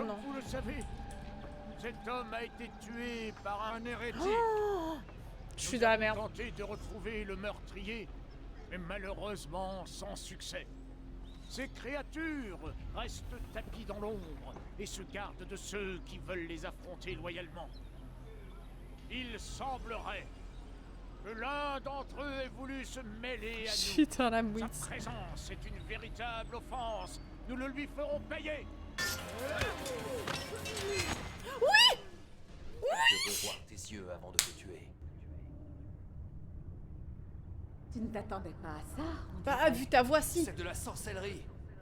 non. Vous le savez, cet homme a été tué par un hérétique. Oh, je suis dans la merde. Nous avons tenté de retrouver le meurtrier, mais malheureusement sans succès. Ces créatures restent tapies dans l'ombre et se gardent de ceux qui veulent les affronter loyalement. Il semblerait que l'un d'entre eux ait voulu se mêler à nous. Putain, la mouite. Sa présence est une véritable offense. Nous le lui ferons payer. Je veux voir tes yeux avant de te tuer. Tu ne t'attendais pas à ça? Bah, vu ta voix, si. C'est de la sorcellerie.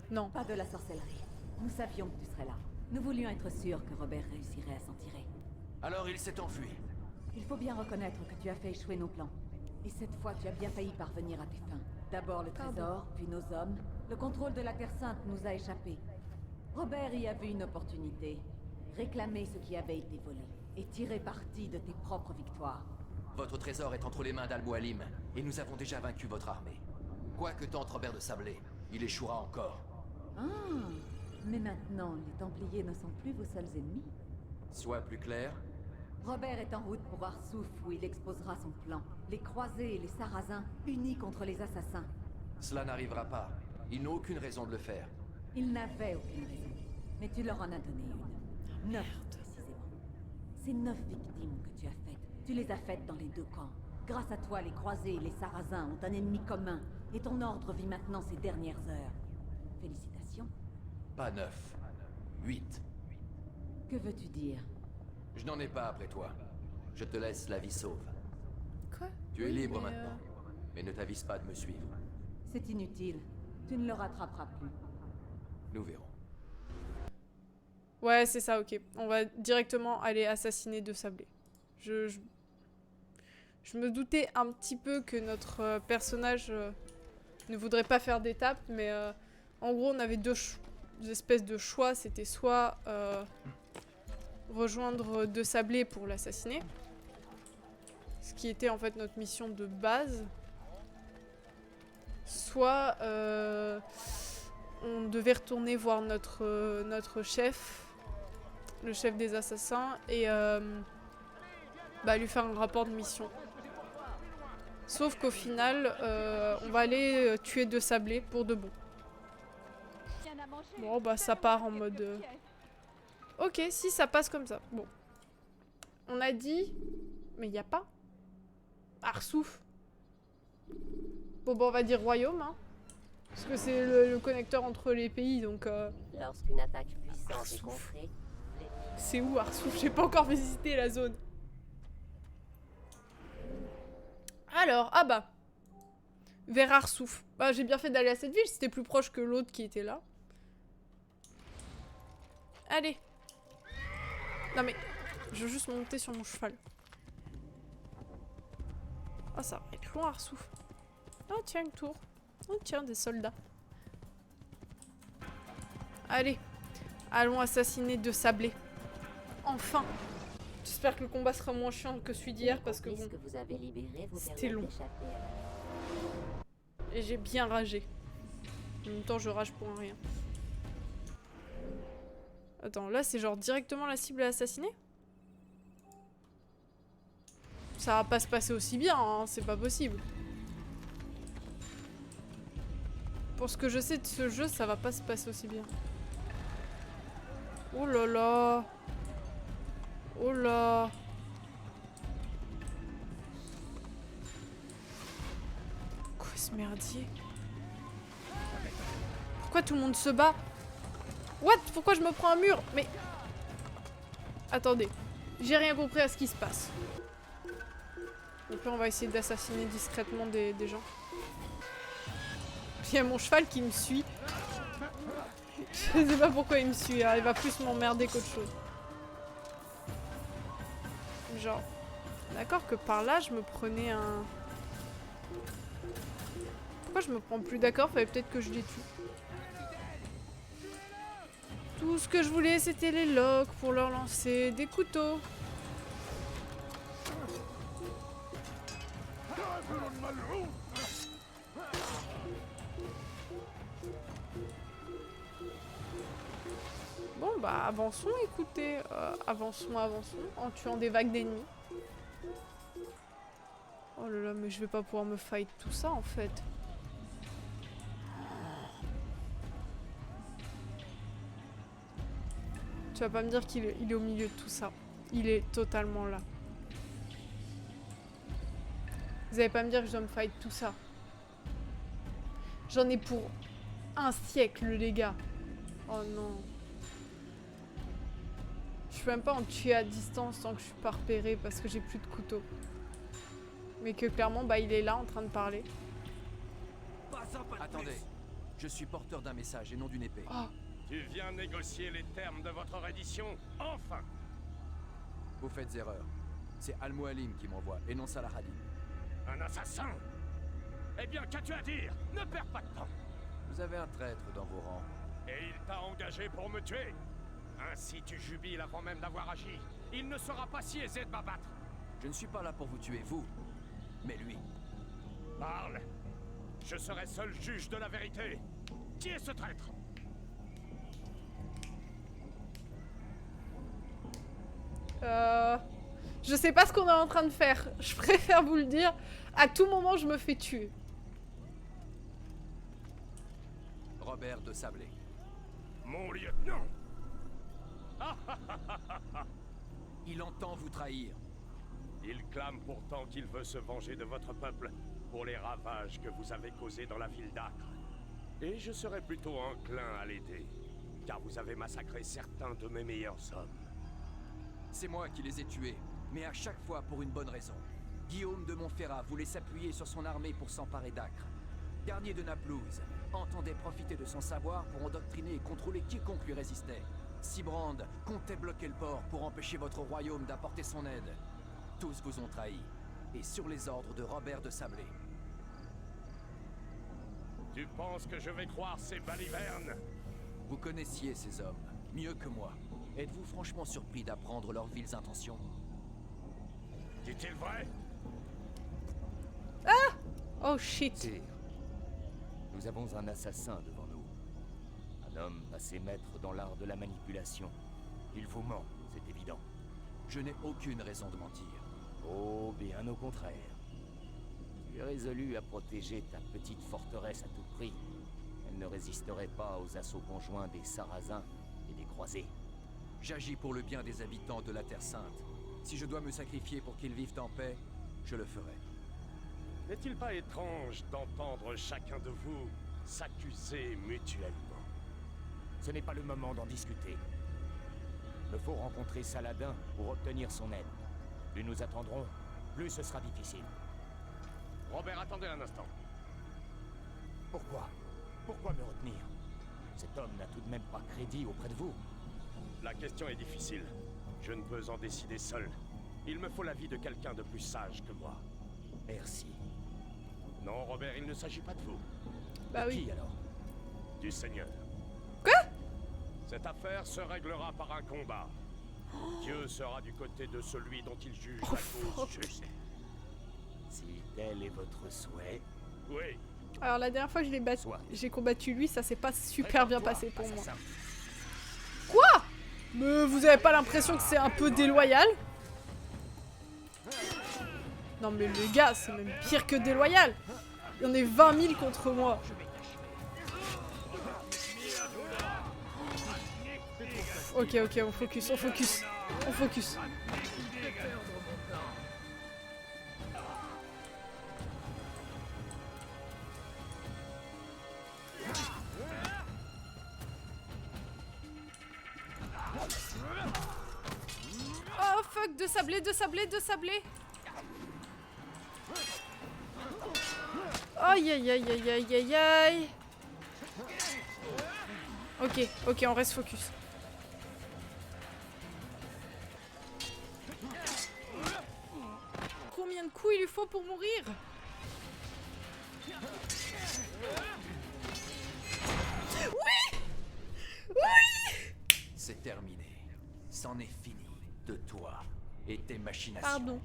Non. Pas de la sorcellerie. Nous savions que tu serais là. Nous voulions être sûrs que Robert réussirait à s'en tirer. Alors il s'est enfui. Il faut bien reconnaître que tu as fait échouer nos plans. Et cette fois, tu as bien failli parvenir à tes fins. D'abord le trésor, puis nos hommes. Le contrôle de la Terre Sainte nous a échappé. Robert y a vu une opportunité. Réclamer ce qui avait été volé. Et tirer parti de tes propres victoires. Votre trésor est entre les mains d'Al-Mualim, et nous avons déjà vaincu votre armée. Quoi que tente Robert de Sablé, il échouera encore. Ah, mais maintenant, les Templiers ne sont plus vos seuls ennemis. Sois plus clair. Robert est en route pour Arsouf où il exposera son plan. Les croisés et les sarrasins, unis contre les assassins. Cela n'arrivera pas. Ils n'ont aucune raison de le faire. Ils n'avaient aucune raison. Mais tu leur en as donné une. 9, précisément. Ces 9 victimes que tu as faites, tu les as faites dans les deux camps. Grâce à toi, les croisés et les sarrasins ont un ennemi commun. Et ton ordre vit maintenant ses dernières heures. Félicitations. Pas 9. 8. Que veux-tu dire? Je n'en ai pas après toi. Je te laisse la vie sauve. Quoi? Tu es Oui, libre mais, maintenant. Mais ne t'avise pas de me suivre. C'est inutile. Tu ne le rattraperas plus. Nous verrons. Ouais, c'est ça, ok. On va directement aller assassiner De Sablé. Je me doutais un petit peu que notre personnage ne voudrait pas faire d'étape, mais en gros, on avait deux espèces de choix. C'était soit rejoindre De Sablé pour l'assassiner, ce qui était en fait notre mission de base, soit on devait retourner voir notre chef, le chef des assassins, et lui faire un rapport de mission. Sauf qu'au final, on va aller tuer De Sablé pour de bon. Bon, bah ça part en mode... Ok, si ça passe comme ça. Bon. On a dit... Mais il n'y a pas. Arsouf. Bon, bah on va dire royaume, hein. Parce que c'est le connecteur entre les pays, donc... Lorsqu'une attaque puissante est contrée, C'est où Arsouf? J'ai pas encore visité la zone. Alors, ah bah. Vers Arsouf. Bah j'ai bien fait d'aller à cette ville, c'était plus proche que l'autre qui était là. Allez. Non mais, je veux juste monter sur mon cheval. Ah, ça va être loin Arsouf. Ah tiens, une tour. Oh tiens, des soldats. Allez. Allons assassiner De Sablé. Enfin. J'espère que le combat sera moins chiant que celui d'hier parce que bon, que vous avez libéré vous c'était permet long. d'échapper à et j'ai bien ragé. En même temps, je rage pour un rien. Attends, là c'est genre directement la cible à assassiner? Ça va pas se passer aussi bien, hein, c'est pas possible. Pour ce que je sais de ce jeu, ça va pas se passer aussi bien. Oh là là. Oh là. Quoi ce merdier? Pourquoi tout le monde se bat? What? Pourquoi je me prends un mur? Mais... Attendez. J'ai rien compris à ce qui se passe. Donc là on va essayer d'assassiner discrètement des gens. Il y a mon cheval qui me suit. Je sais pas pourquoi il me suit, hein. Il va plus m'emmerder qu'autre chose. Genre... D'accord que par là je me prenais un... Pourquoi je me prends plus d'accord? Fallait peut-être que je les tue. Tout ce que je voulais c'était les logs pour leur lancer des couteaux. Bon bah avançons, écoutez. Avançons en tuant des vagues d'ennemis. Oh là là, mais je vais pas pouvoir me fight tout ça en fait. Tu vas pas me dire qu'il est au milieu de tout ça. Il est totalement là. Vous allez pas me dire que je dois me fight tout ça. J'en ai pour un siècle, les gars. Oh non. Je peux même pas en tuer à distance tant que je suis pas repérée parce que j'ai plus de couteau. Mais que clairement, bah il est là en train de parler. Attendez, je suis porteur d'un message et non d'une épée. Oh. Tu viens négocier les termes de votre reddition, enfin! Vous faites erreur. C'est Al-Mualim qui m'envoie et non Salah-ad-Din. Un assassin? Eh bien, qu'as-tu à dire? Ne perds pas de temps! Vous avez un traître dans vos rangs. Et il t'a engagé pour me tuer? Ainsi tu jubiles avant même d'avoir agi. Il ne sera pas si aisé de m'abattre. Je ne suis pas là pour vous tuer, vous, mais lui. Parle! Je serai seul juge de la vérité. Qui est ce traître? Je sais pas ce qu'on est en train de faire. Je préfère vous le dire. À tout moment, je me fais tuer. Robert de Sablé. Mon lieutenant! Il entend vous trahir. Il clame pourtant qu'il veut se venger de votre peuple pour les ravages que vous avez causés dans la ville d'Acre. Et je serais plutôt enclin à l'aider, car vous avez massacré certains de mes meilleurs hommes. C'est moi qui les ai tués, mais à chaque fois pour une bonne raison. Guillaume de Montferrat voulait s'appuyer sur son armée pour s'emparer d'Acre. Garnier de Naplouse entendait profiter de son savoir pour endoctriner et contrôler quiconque lui résistait. Sibrand comptait bloquer le port pour empêcher votre royaume d'apporter son aide. Tous vous ont trahi, et sur les ordres de Robert de Sablé. Tu penses que je vais croire ces balivernes? Vous connaissiez ces hommes, mieux que moi. Êtes-vous franchement surpris d'apprendre leurs viles intentions? Dit-il vrai? Oh shit. Sire, nous avons un assassin devant nous. Un homme passé maître dans l'art de la manipulation. Il vous ment, c'est évident. Je n'ai aucune raison de mentir. Oh, bien au contraire. Tu es résolu à protéger ta petite forteresse à tout prix. Elle ne résisterait pas aux assauts conjoints des Sarrasins et des Croisés. J'agis pour le bien des habitants de la Terre Sainte. Si je dois me sacrifier pour qu'ils vivent en paix, je le ferai. N'est-il pas étrange d'entendre chacun de vous s'accuser mutuellement? Ce n'est pas le moment d'en discuter. Il faut rencontrer Saladin pour obtenir son aide. Plus nous attendrons, plus ce sera difficile. Robert, attendez un instant. Pourquoi? Pourquoi me retenir? Cet homme n'a tout de même pas crédit auprès de vous. La question est difficile. Je ne peux en décider seul. Il me faut l'avis de quelqu'un de plus sage que moi. Merci. Non, Robert, il ne s'agit pas de vous. Bah De oui. qui alors? Du Seigneur. Quoi? Cette affaire se réglera par un combat. Dieu sera du côté de celui dont il juge la cause juste. Si tel est votre souhait, Oui, Alors la dernière fois que soit. j'ai combattu lui, ça s'est pas super bien passé pour moi. assassin. Quoi? Mais vous avez pas l'impression que c'est un peu déloyal? Non mais les gars, c'est même pire que déloyal. Il y en a 20 000 contre moi. Ok, ok, on focus, on focus. On focus. Oh fuck, deux sablés, deux sablés, deux sablés. Aïe aïe aïe aïe aïe aïe aïe. Ok, ok, on reste focus. Combien de coups il lui faut pour mourir? Oui! Oui! C'est terminé. C'en est fini de toi et tes machinations. Pardon.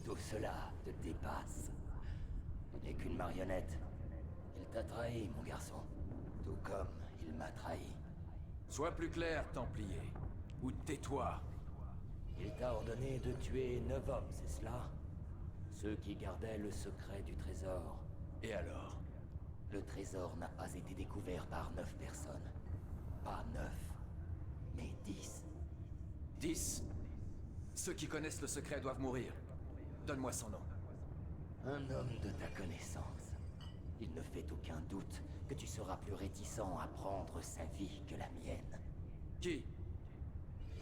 Tout cela te dépasse. Tu n'es qu'une marionnette. Il t'a trahi, mon garçon. Tout comme qu'il m'a trahi. Sois plus clair, Templier. Ou tais-toi. Il t'a ordonné de tuer 9 hommes, c'est cela? Ceux qui gardaient le secret du trésor. Et alors? Le trésor n'a pas été découvert par 9 personnes. Pas 9, mais 10. 10? Ceux qui connaissent le secret doivent mourir. Donne-moi son nom. Un homme de ta connaissance. Il ne fait aucun doute que tu seras plus réticent à prendre sa vie que la mienne. Qui?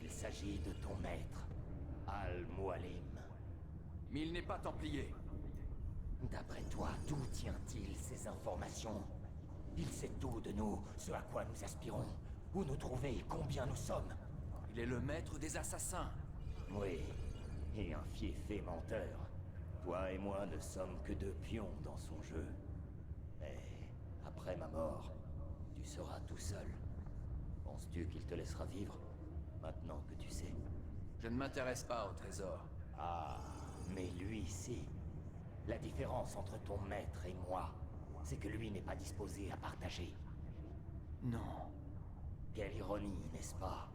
Il s'agit de ton maître, Al-Mualim. Mais il n'est pas Templier. D'après toi, d'où tient-il ces informations? Il sait tout de nous, ce à quoi nous aspirons, où nous trouver, combien nous sommes. Il est le maître des assassins. Oui, et un fiefé menteur. Toi et moi ne sommes que deux pions dans son jeu. Mais après ma mort, tu seras tout seul. Penses-tu qu'il te laissera vivre, maintenant que tu sais? Je ne m'intéresse pas au trésor. Ah, mais lui, si. La différence entre ton maître et moi, c'est que lui n'est pas disposé à partager. Non. Quelle ironie, n'est-ce pas?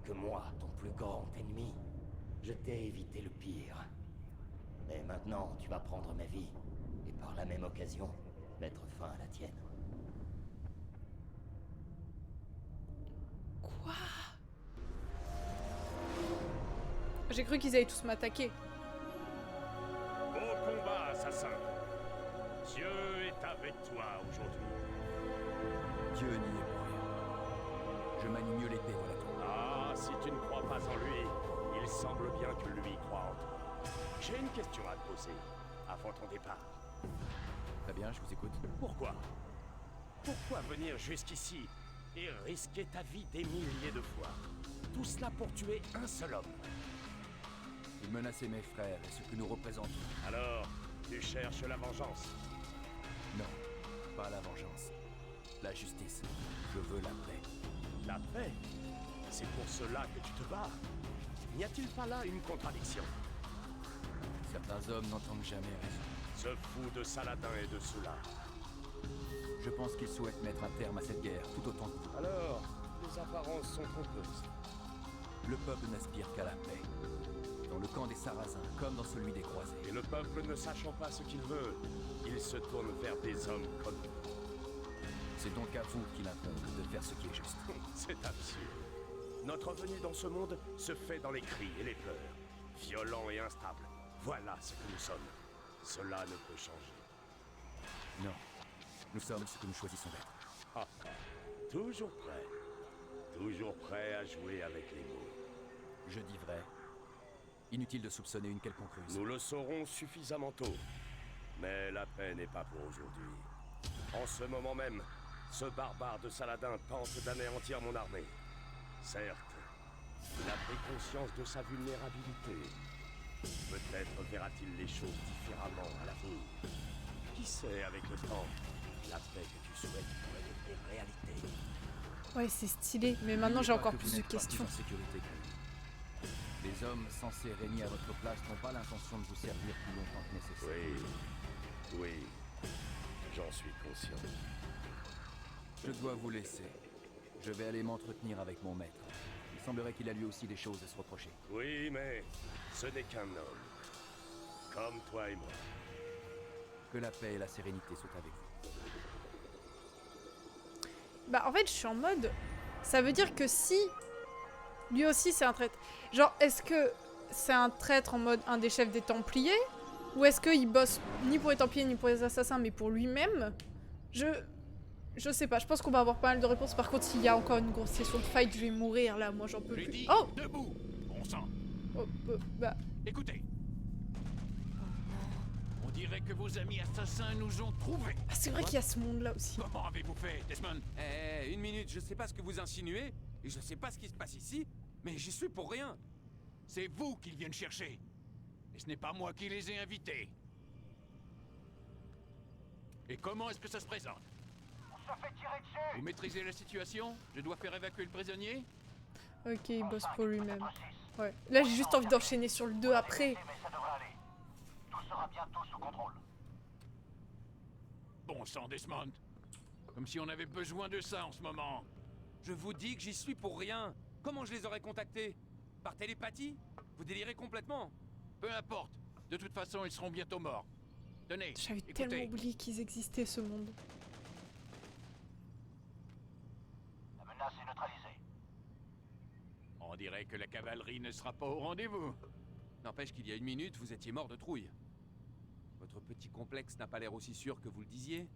Que moi, ton plus grand ennemi, je t'ai évité le pire. Mais maintenant, tu vas prendre ma vie, et par la même occasion, mettre fin à la tienne. Quoi? J'ai cru qu'ils allaient tous m'attaquer. Au combat, assassin. Dieu est avec toi aujourd'hui. Dieu n'y est pour rien. Je manie mieux l'épée, voilà tout. Ah, si tu ne crois pas en lui, il semble bien que lui croit en toi. J'ai une question à te poser, avant ton départ. Très bien, je vous écoute. Pourquoi venir jusqu'ici et risquer ta vie des milliers de fois? Tout cela pour tuer un seul homme. Il menaçait mes frères et ce que nous représentons. Alors, tu cherches la vengeance? Non, pas la vengeance. La justice. Je veux la paix. La paix? C'est pour cela que tu te bats. N'y a-t-il pas là une contradiction? Certains hommes n'entendent jamais raison. Ce fou de Saladin et de Sula. Je pense qu'ils souhaitent mettre un terme à cette guerre, tout autant que vous. Alors, les apparences sont trompeuses. Le peuple n'aspire qu'à la paix. Dans le camp des Sarrasins, comme dans celui des Croisés. Et le peuple ne sachant pas ce qu'il veut, il se tourne vers des hommes comme nous. C'est donc à vous qu'il incombe de faire ce qui est juste. C'est absurde. Notre venue dans ce monde se fait dans les cris et les pleurs. Violents et instables. Voilà ce que nous sommes. Cela ne peut changer. Non. Nous sommes ce que nous choisissons d'être. Ah, toujours prêt. Toujours prêt à jouer avec les mots. Je dis vrai. Inutile de soupçonner une quelconque ruse. Nous le saurons suffisamment tôt. Mais la paix n'est pas pour aujourd'hui. En ce moment même, ce barbare de Saladin tente d'anéantir mon armée. Certes, il a pris conscience de sa vulnérabilité. Peut-être verra-t-il les choses différemment à l'avenir. Qui sait, avec le temps, la paix que tu souhaites pourrait devenir réalité. Ouais, c'est stylé, mais maintenant j'ai encore plus de questions. En sécurité que lui. Les hommes censés régner à votre place n'ont pas l'intention de vous servir plus longtemps que nécessaire. Oui, j'en suis conscient. Je dois vous laisser. Je vais aller m'entretenir avec mon maître. Il semblerait qu'il a lui aussi des choses à se reprocher. Oui, mais ce n'est qu'un homme. Comme toi et moi. Que la paix et la sérénité soient avec vous. Bah en fait je suis en mode, ça veut dire que si lui aussi c'est un traître, genre est-ce que c'est un traître en mode un des chefs des Templiers, ou est-ce qu'il bosse ni pour les Templiers ni pour les assassins mais pour lui-même? Je sais pas, je pense qu'on va avoir pas mal de réponses. Par contre s'il y a encore une grosse session de fight je vais mourir là, moi j'en peux J'ai plus. dit Oh, debout, bon sang. oh bah Écoutez. On dirait que vos amis assassins nous ont trouvés. ah, c'est vrai qu'il y a ce monde là aussi. Comment avez-vous fait, Desmond? Une minute, je sais pas ce que vous insinuez, et je sais pas ce qui se passe ici, mais j'y suis pour rien. C'est vous qu'ils viennent chercher. Et ce n'est pas moi qui les ai invités. Et comment est-ce que ça se présente? Vous maîtrisez la situation? Je dois faire évacuer le prisonnier? Ok, il bosse pour lui-même. Ouais. Là j'ai juste envie d'enchaîner sur le 2 après. Bon sang, Desmond. Comme si on avait besoin de ça en ce moment. Je vous dis que j'y suis pour rien. Comment je les aurais contactés? Par télépathie? Vous délirez complètement. Peu importe. De toute façon, ils seront bientôt morts. Tenez, J'avais écoutez. tellement oublié qu'ils existaient, ce monde. La menace est neutralisée. On dirait que la cavalerie ne sera pas au rendez-vous. N'empêche qu'il y a une minute, vous étiez mort de trouille. Votre petit complexe n'a pas l'air aussi sûr que vous le disiez.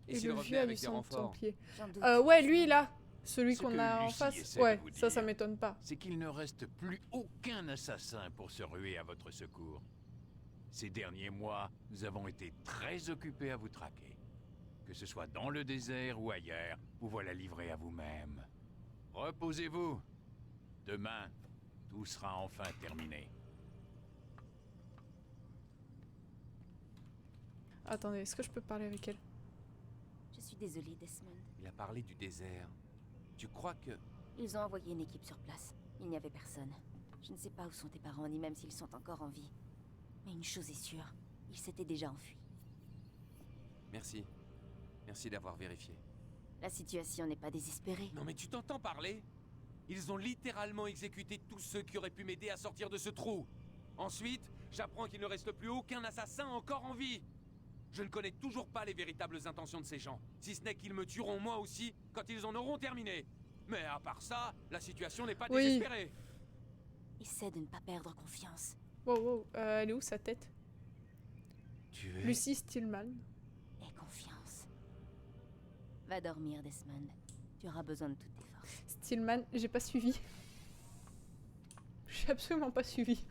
Et s'il le revenait vieux avec des Alexandre renforts? Templier. J'en doute. Ouais, lui, là. Celui Ce qu'on que a en Lucie face. essaie Ouais, de vous ça dire, m'étonne pas. C'est qu'il ne reste plus aucun assassin pour se ruer à votre secours. Ces derniers mois, nous avons été très occupés à vous traquer. Que ce soit dans le désert ou ailleurs, vous voilà livrés à vous-même. Reposez-vous. Demain, tout sera enfin terminé. Attendez, est-ce que je peux parler avec elle? Je suis désolée, Desmond. Il a parlé du désert. Tu crois que... Ils ont envoyé une équipe sur place. Il n'y avait personne. Je ne sais pas où sont tes parents, ni même s'ils sont encore en vie. Mais une chose est sûre, ils s'étaient déjà enfuis. Merci. Merci d'avoir vérifié. La situation n'est pas désespérée. Non mais tu t'entends parler? Ils ont littéralement exécuté tous ceux qui auraient pu m'aider à sortir de ce trou. Ensuite, j'apprends qu'il ne reste plus aucun assassin encore en vie. Je ne connais toujours pas les véritables intentions de ces gens, si ce n'est qu'ils me tueront moi aussi quand ils en auront terminé. Mais à part ça, la situation n'est pas Oui. désespérée. Essaie de ne pas perdre confiance. Wow, wow. Elle est où sa tête? Tu es... Lucie Stillman. Aie confiance. Va dormir, Desmond. Tu auras besoin de toutes tes forces. Stillman, j'ai pas suivi. J'ai absolument pas suivi.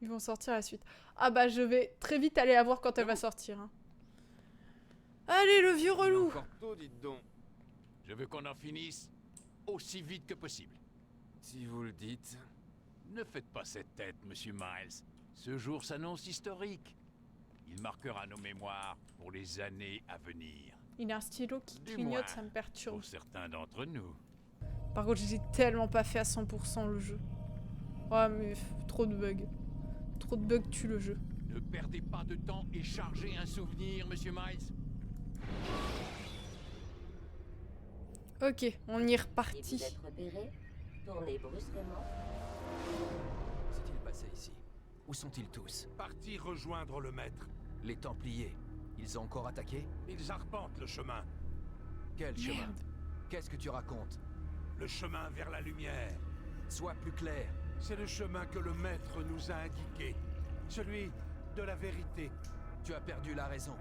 Ils vont sortir à la suite. Ah bah je vais très vite aller la voir quand elle va sortir. Hein. Allez le vieux relou. Encore tôt, dites donc. Je veux qu'on en finisse aussi vite que possible. Si vous le dites... Ne faites pas cette tête, Monsieur Miles. Ce jour s'annonce historique. Il marquera nos mémoires pour les années à venir. Il a un stylo qui Du clignote, moins, ça me perturbe. Pour certains d'entre nous. Par contre, j'ai tellement pas fait à 100% le jeu. Ouais, mais trop de bugs. Trop de bugs tuent le jeu. Ne perdez pas de temps et chargez un souvenir, Monsieur Miles. Ok, on y est Si reparti. vous êtes repéré, tournez brusquement. S'est-il passé ici? Où sont-ils tous? Partis rejoindre le maître. Les Templiers. Ils ont encore attaqué? Ils arpentent le chemin. Quel chemin? Merde. Qu'est-ce que tu racontes? Le chemin vers la lumière. Sois plus clair. C'est le chemin que le maître nous a indiqué. Celui de la vérité. Tu as perdu la raison.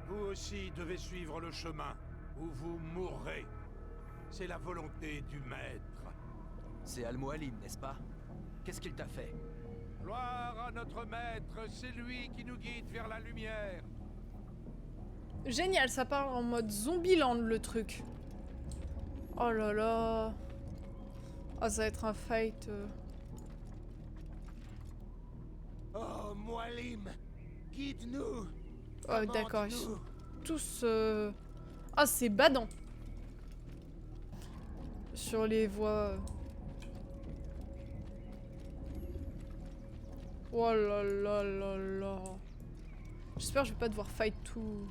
Vous aussi devez suivre le chemin, ou vous mourrez. C'est la volonté du maître. C'est Al-Mualim, n'est-ce pas? Qu'est-ce qu'il t'a fait? Gloire à notre maître, c'est lui qui nous guide vers la lumière. Génial, ça part en mode Zombieland le truc. Oh là là. Oh, ça va être un fight. Oh, Mualim, guide-nous. Oh, d'accord, ils sont Commande-nous. tous. Ah, c'est badant. Sur les voies. Oh là là là là. J'espère que je vais pas devoir fight tout.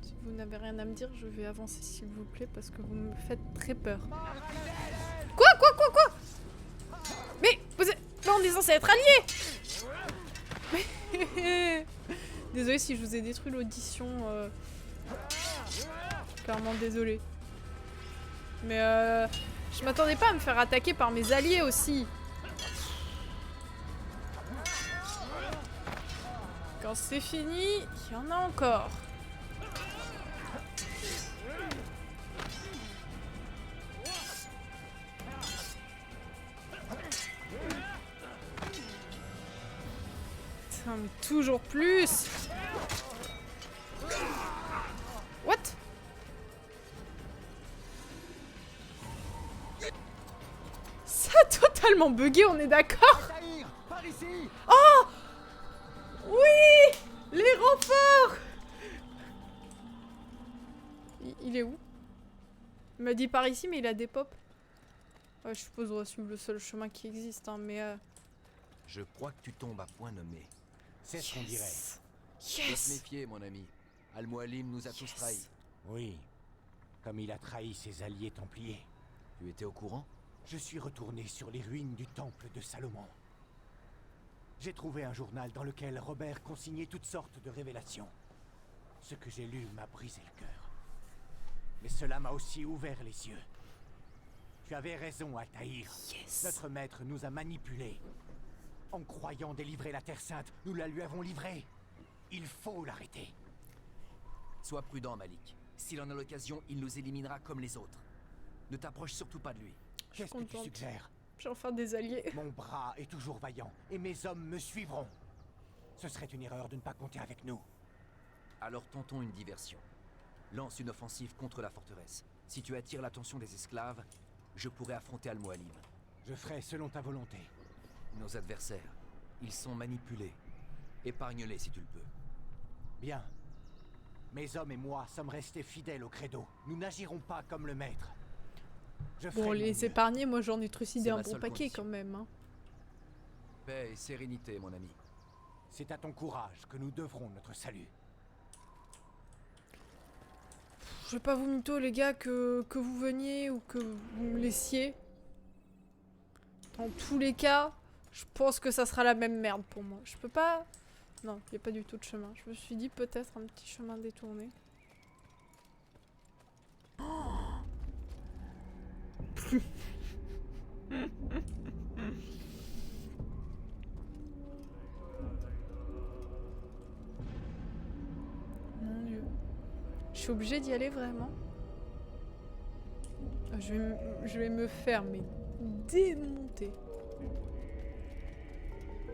Si vous n'avez rien à me dire, je vais avancer s'il vous plaît parce que vous me faites très peur. Quoi? Mais vous êtes... Non, on est censé être alliés. Mais... Désolée si je vous ai détruit l'audition. Clairement désolée. Mais je m'attendais pas à me faire attaquer par mes alliés aussi. Quand c'est fini, il y en a encore. Putain, mais toujours plus. What? Ça a totalement bugué, on est d'accord? Oh! Oui! Les renforts! Il est où? Il m'a dit par ici, mais il a des pop. Ouais, je suppose on va suivre le seul chemin qui existe, hein, mais... Je crois que tu tombes à point nommé. C'est ce qu'on dirait. Faut te Yes. méfier, mon ami. Al-Mualim nous a tous trahis. Oui, comme il a trahi ses alliés templiers. Tu étais au courant? Je suis retourné sur les ruines du temple de Salomon. J'ai trouvé un journal dans lequel Robert consignait toutes sortes de révélations. Ce que j'ai lu m'a brisé le cœur. Mais cela m'a aussi ouvert les yeux. Tu avais raison, Altaïr. Yes. Notre maître nous a manipulés. En croyant délivrer la Terre Sainte, nous la lui avons livrée. Il faut l'arrêter. Sois prudent, Malik. S'il en a l'occasion, il nous éliminera comme les autres. Ne t'approche surtout pas de lui. suis Qu'est-ce que tu contente. suggères? J'ai enfin des alliés. Mon bras est toujours vaillant, et mes hommes me suivront. Ce serait une erreur de ne pas compter avec nous. Alors tentons une diversion. Lance une offensive contre la forteresse. Si tu attires l'attention des esclaves, je pourrai affronter Al-Mualim. Je ferai selon ta volonté. Nos adversaires, ils sont manipulés. Épargne-les si tu le peux. Bien. Mes hommes et moi sommes restés fidèles au credo. Nous n'agirons pas comme le maître. Je ferai Bon, mon les mieux. épargnés, moi j'en ai trucidé C'est un ma bon seule paquet condition. quand même. Hein. Paix et sérénité, mon ami. C'est à ton courage que nous devrons notre salut. Je vais pas vous mytho les gars que vous veniez ou que vous me laissiez. Dans tous les cas, je pense que ça sera la même merde pour moi. Je peux pas... Non, il n'y a pas du tout de chemin. Je me suis dit peut-être un petit chemin détourné. Mon Dieu. Je suis obligée d'y aller vraiment. Je vais me faire mais démonter.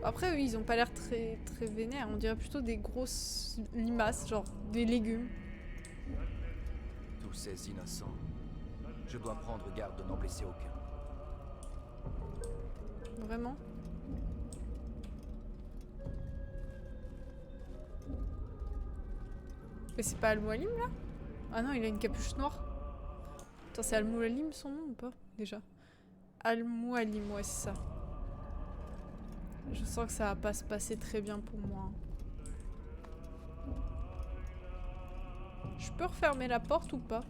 Après eux, ils ont pas l'air très vénères. On dirait plutôt des grosses limaces, genre des légumes. Tous ces innocents. Je dois prendre garde de n'en blesser aucun. Vraiment. Mais c'est pas Al-Mualim là? Ah non, il a une capuche noire. Attends, c'est Al-Mualim son nom ou pas? Déjà. Al-Mualim, ouais, c'est ça. Je sens que ça va pas se passer très bien pour moi. Je peux refermer la porte ou pas?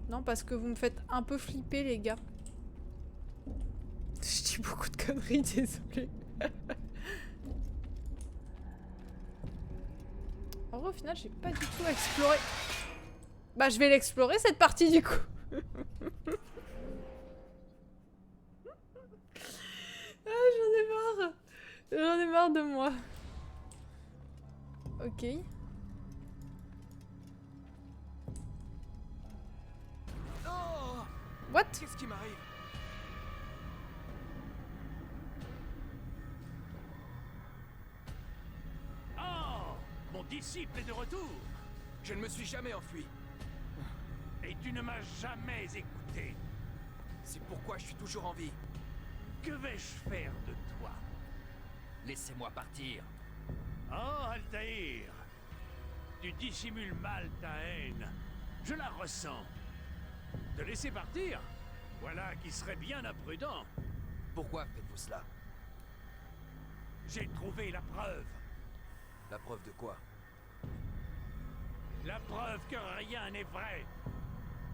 Non, parce que vous me faites un peu flipper, les gars. Je dis beaucoup de conneries, désolé. En vrai, au final, j'ai pas du tout exploré. Bah, je vais l'explorer cette partie du coup. Ah, j'en ai marre. J'en ai marre de moi. Ok. Oh! What? Qu'est-ce qui m'arrive? Oh! Mon disciple est de retour! Je ne me suis jamais enfui. Et tu ne m'as jamais écouté! C'est pourquoi je suis toujours en vie. Que vais-je faire de toi? Laissez-moi partir. Oh, Altaïr! Tu dissimules mal ta haine. Je la ressens. Te laisser partir? Voilà qui serait bien imprudent. Pourquoi faites-vous cela? J'ai trouvé la preuve. La preuve de quoi? La preuve que rien n'est vrai.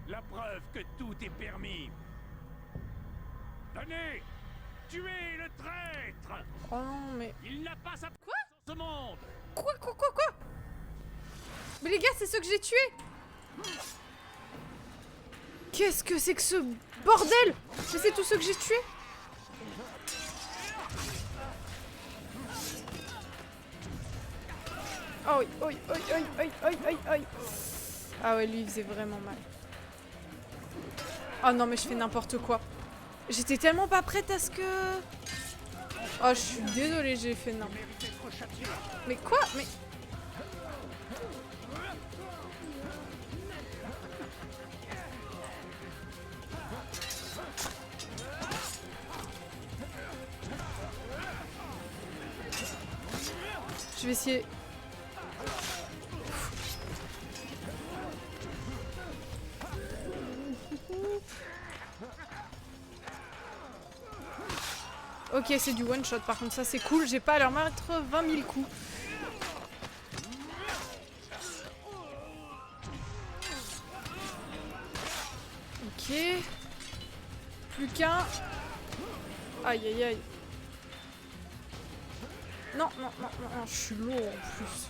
La preuve que tout est permis. Venez! Tuez le traître! Oh non, mais... Il n'a pas sa place dans ce monde! Quoi? Mais les gars, c'est ceux que j'ai tués! Qu'est-ce que c'est que ce bordel? Mais c'est tous ceux que j'ai tués? Oh oui, aïe. Ah ouais, lui, il faisait vraiment mal. Oh non, mais je fais n'importe quoi. J'étais tellement pas prête à ce que... Oh, je suis désolée, j'ai fait n'importe quoi. Mais quoi? Mais... Je vais essayer... Ok, c'est du one shot par contre, ça c'est cool. J'ai pas à leur mettre 20 000 coups. Ok. Plus qu'un. Aïe aïe aïe. Non, non, non, non, non, je suis lourd en plus.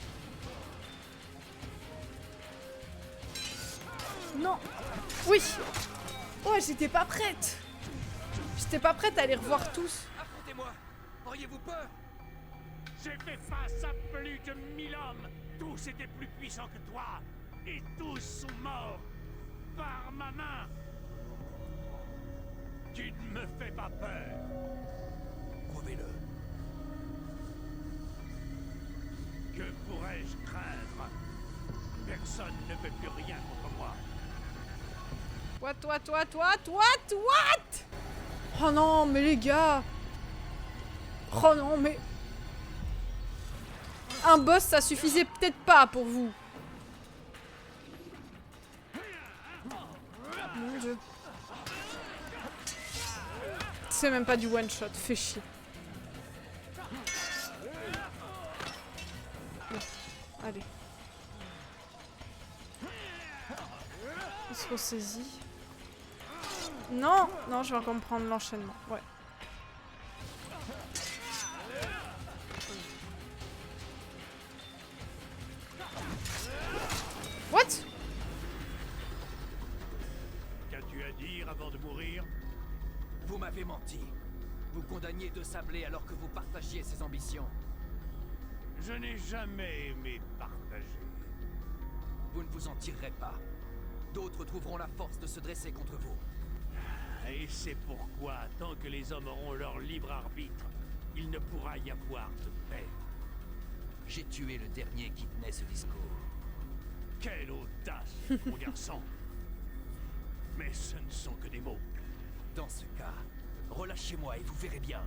Non. Oui. Oh, j'étais pas prête. J'étais pas prête à les revoir tous. Affrontez-moi. Auriez-vous peur? J'ai fait face à plus de 1000 hommes. Tous étaient plus puissants que toi. Et tous sont morts. Par ma main. Tu ne me fais pas peur. Prouvez-le. Que pourrais-je craindre? Personne ne peut plus rien contre moi. What? Oh non, mais les gars. Oh non, mais... Un boss, ça suffisait peut-être pas pour vous. Mon dieu. C'est même pas du one shot, fais chier. Bon, allez. Il se ressaisit. Non, non, je vais encore me prendre l'enchaînement. Ouais. What? Qu'as-tu à dire avant de mourir? Vous m'avez menti. Vous condamniez De Sablé alors que vous partagiez ses ambitions. Je n'ai jamais aimé partager. Vous ne vous en tirerez pas. D'autres trouveront la force de se dresser contre vous. Et c'est pourquoi, tant que les hommes auront leur libre arbitre, il ne pourra y avoir de paix. J'ai tué le dernier qui tenait ce discours. Quelle audace, mon garçon! Mais ce ne sont que des mots. Dans ce cas, relâchez-moi et vous verrez bien.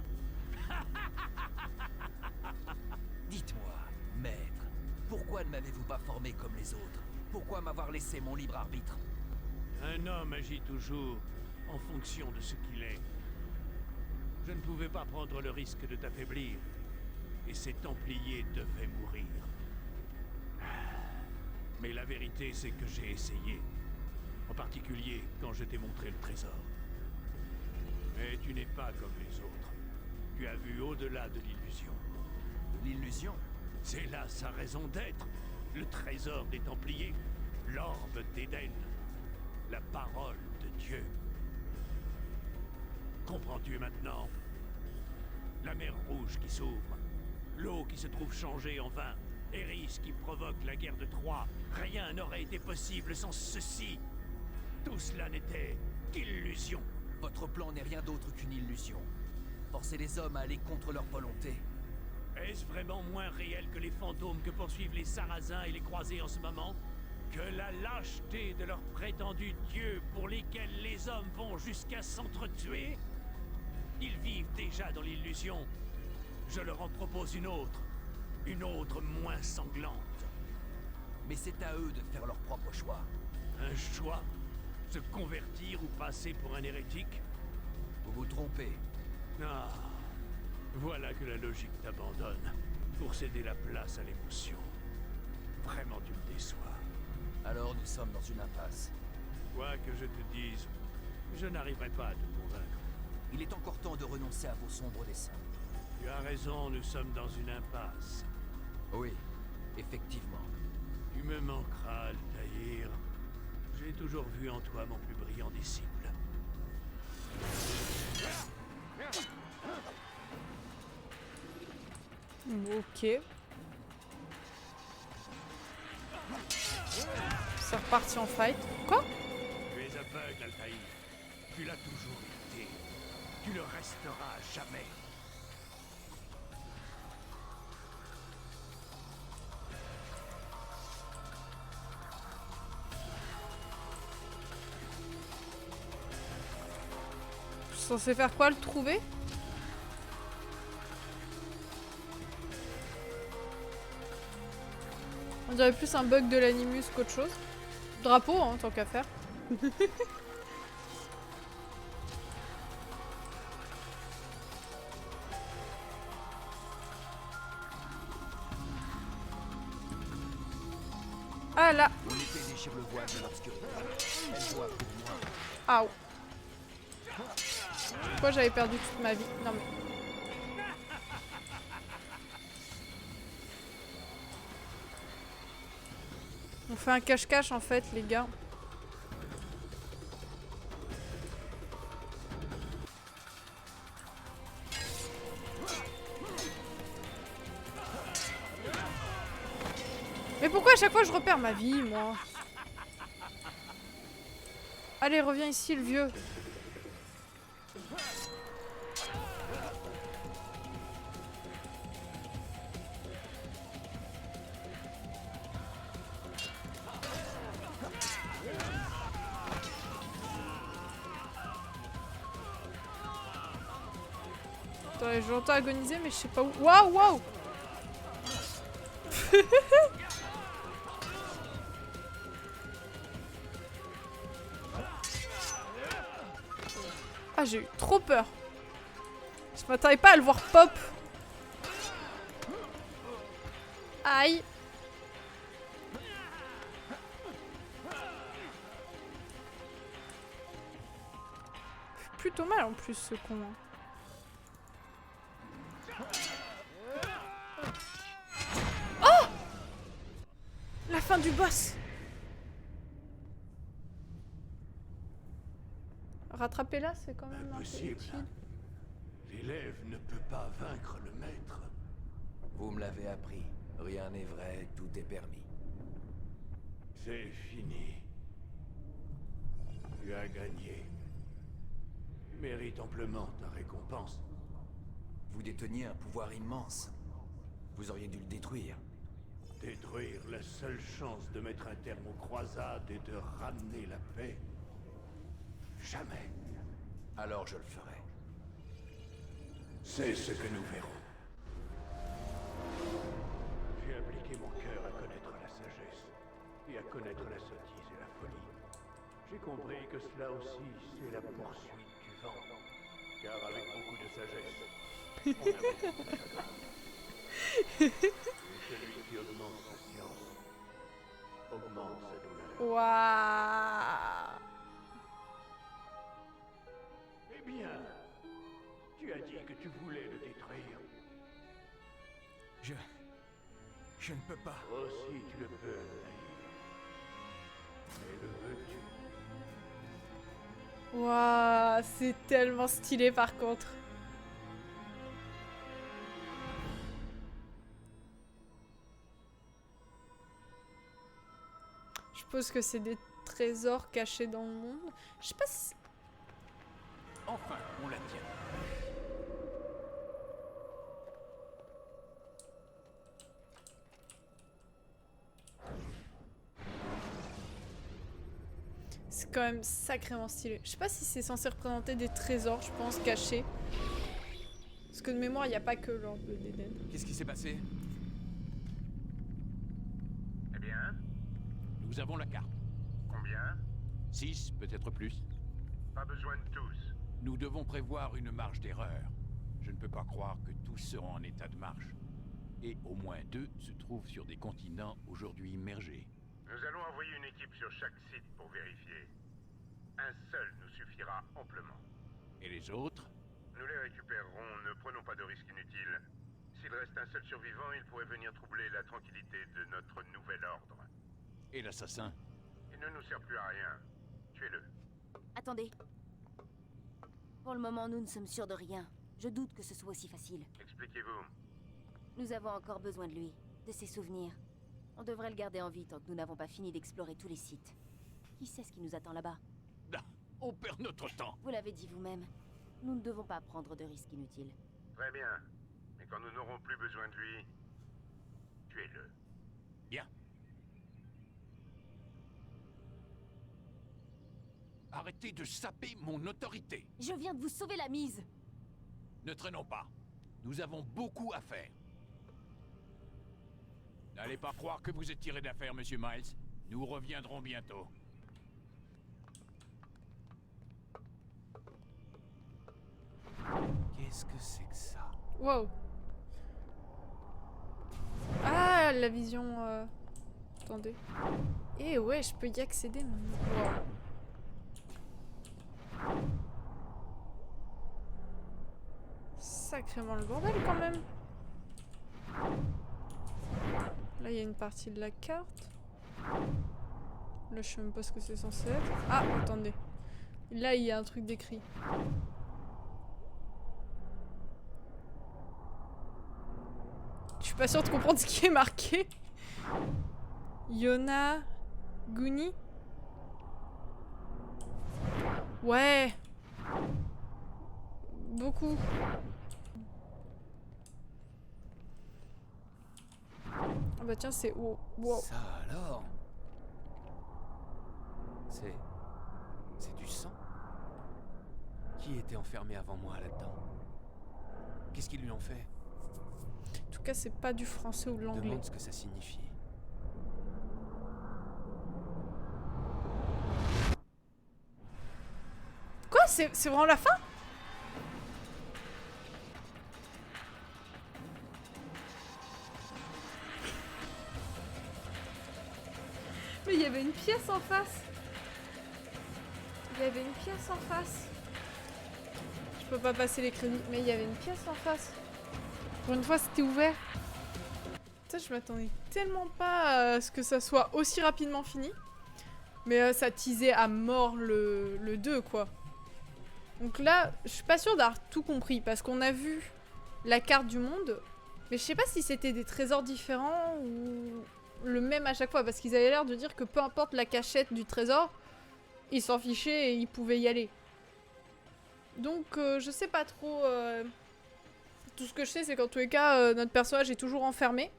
Dites-moi, maître, pourquoi ne m'avez-vous pas formé comme les autres? Pourquoi m'avoir laissé mon libre arbitre? Un homme agit toujours en fonction de ce qu'il est. Je ne pouvais pas prendre le risque de t'affaiblir, et ces Templiers devaient mourir. Mais la vérité, c'est que j'ai essayé. En particulier, quand je t'ai montré le trésor. Mais tu n'es pas comme les autres. Tu as vu au-delà de l'illusion. L'illusion? C'est là sa raison d'être. Le trésor des Templiers. L'orbe d'Éden. La parole de Dieu. Comprends-tu maintenant? La mer Rouge qui s'ouvre. L'eau qui se trouve changée en vin. Eris qui provoque la guerre de Troie. Rien n'aurait été possible sans ceci. Tout cela n'était qu'illusion. Votre plan n'est rien d'autre qu'une illusion. Forcer les hommes à aller contre leur volonté. Est-ce vraiment moins réel que les fantômes que poursuivent les Sarrasins et les Croisés en ce moment? Que la lâcheté de leurs prétendus dieux pour lesquels les hommes vont jusqu'à s'entretuer? Ils vivent déjà dans l'illusion. Je leur en propose une autre moins sanglante. Mais c'est à eux de faire leur propre choix. Un choix? Se convertir ou passer pour un hérétique? Vous vous trompez. Ah, voilà que la logique t'abandonne pour céder la place à l'émotion. Vraiment, tu me déçois. Alors nous sommes dans une impasse. Quoi que je te dise, je n'arriverai pas à te convaincre. Il est encore temps de renoncer à vos sombres desseins. Tu as raison, nous sommes dans une impasse. Oui, effectivement. Tu me manqueras, Altaïr. J'ai toujours vu en toi mon plus brillant disciple. Ok. C'est reparti en fight. Quoi? Tu es aveugle, Altaïr. Tu l'as toujours été. Tu le resteras à jamais. Je suis censé faire quoi, le trouver? On dirait plus un bug de l'animus qu'autre chose. Drapeau, hein, tant qu'à faire. Ah là. Mon épée déchire le voile de l'obscurité. Elle doit pour moi. Aouh. Pourquoi j'avais perdu toute ma vie? Non mais... On fait un cache-cache en fait, les gars. Mais pourquoi à chaque fois je repère ma vie, moi? Allez, reviens ici, le vieux. Attends, je l'entends agoniser, mais je sais pas où. Waouh, waouh. Ah, j'ai eu trop peur. Je m'attendais pas à le voir pop. Aïe. Plutôt mal en plus ce con. Oh! La fin du boss. Rattraper-la, c'est quand même Impossible. utile. L'élève ne peut pas vaincre le maître. Vous me l'avez appris. Rien n'est vrai, tout est permis. C'est fini. Tu as gagné. Tu mérites amplement ta récompense. Vous déteniez un pouvoir immense. Vous auriez dû le détruire. Détruire la seule chance de mettre un terme aux croisades et de ramener la paix. Jamais. Alors je le ferai. C'est ce que nous verrons. J'ai appliqué mon cœur à connaître la sagesse et à connaître la sottise et la folie. J'ai compris que cela aussi, c'est la poursuite du vent. Car avec beaucoup de sagesse, on a beaucoup de chagrin. Et celui qui augmente sa science augmente sa douleur. Waouh. Eh bien, tu as dit que tu voulais le détruire. Je ne peux pas. Aussi tu le peux, naïf. Mais le veux-tu? Waouh, c'est tellement stylé par contre. Je suppose que c'est des trésors cachés dans le monde. Je sais pas si... Enfin, on la tient. C'est quand même sacrément stylé. Je sais pas si c'est censé représenter des trésors, je pense, cachés. Parce que de mémoire, il n'y a pas que l'orbe d'Éden. Qu'est-ce qui s'est passé? Eh bien, Nous avons la carte. combien? 6, peut-être plus. Pas besoin de tous. Nous devons prévoir une marge d'erreur. Je ne peux pas croire que tous seront en état de marche. Et au moins 2 se trouvent sur des continents aujourd'hui immergés. Nous allons envoyer une équipe sur chaque site pour vérifier. Un seul nous suffira amplement. Et les autres? Nous les récupérerons, ne prenons pas de risques inutiles. S'il reste un seul survivant, il pourrait venir troubler la tranquillité de notre nouvel ordre. Et l'assassin? Il ne nous sert plus à rien. Tuez-le. Attendez. Pour le moment, nous ne sommes sûrs de rien. Je doute que ce soit aussi facile. Expliquez-vous. Nous avons encore besoin de lui, de ses souvenirs. On devrait le garder en vie tant que nous n'avons pas fini d'explorer tous les sites. Qui sait ce qui nous attend là-bas? Ah, on perd notre temps. Vous l'avez dit vous-même. Nous ne devons pas prendre de risques inutiles. Très bien. Mais quand nous n'aurons plus besoin de lui, tuez-le. Bien. Arrêtez de saper mon autorité. Je viens de vous sauver la mise. Ne traînons pas. Nous avons beaucoup à faire. N'allez pas croire que vous êtes tiré d'affaire, Monsieur Miles. Nous reviendrons bientôt. Qu'est-ce que c'est que ça? Wow. Ah, la vision... Attendez. Et ouais, je peux y accéder maintenant. Wow. Sacrément le bordel quand même. Là, il y a une partie de la carte. Là, je sais même pas ce que c'est censé être. Ah, attendez. Là, il y a un truc d'écrit. Je suis pas sûre de comprendre ce qui est marqué. Yona Guni. Ouais. Beaucoup. Ah bah tiens, c'est... Oh, wow. Ça alors? C'est du sang? Qui était enfermé avant moi là-dedans? Qu'est-ce qu'ils lui ont fait? En tout cas, c'est pas du français ou de l'anglais. Demande ce que ça signifie. Quoi? C'est vraiment la fin? Mais il y avait une pièce en face. Il y avait une pièce en face. Je peux pas passer les crédits, mais il y avait une pièce en face. Pour une fois, c'était ouvert. Ça, je m'attendais tellement pas à ce que ça soit aussi rapidement fini. Mais ça teasait à mort le 2, quoi. Donc là, je suis pas sûre d'avoir tout compris, parce qu'on a vu la carte du monde, mais je sais pas si c'était des trésors différents ou le même à chaque fois, parce qu'ils avaient l'air de dire que peu importe la cachette du trésor, ils s'en fichaient et ils pouvaient y aller. Donc je sais pas trop... Tout ce que je sais, c'est qu'en tous les cas, notre personnage est toujours enfermé.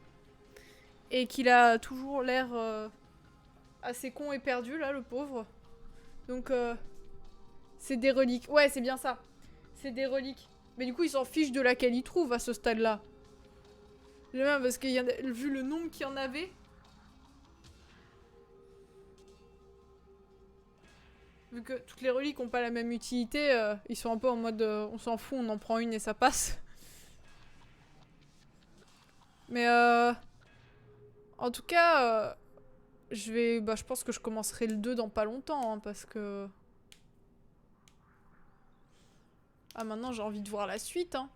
Et qu'il a toujours l'air assez con et perdu, là, le pauvre. Donc, c'est des reliques. Ouais, c'est bien ça. C'est des reliques. Mais du coup, il s'en fiche de laquelle il trouve à ce stade-là. J'aime bien parce que vu le nombre qu'il y en avait... Vu que toutes les reliques n'ont pas la même utilité, ils sont un peu en mode on s'en fout, on en prend une et ça passe. Mais en tout cas, je pense que je commencerai le 2 dans pas longtemps, hein, parce que... Ah, maintenant j'ai envie de voir la suite, hein.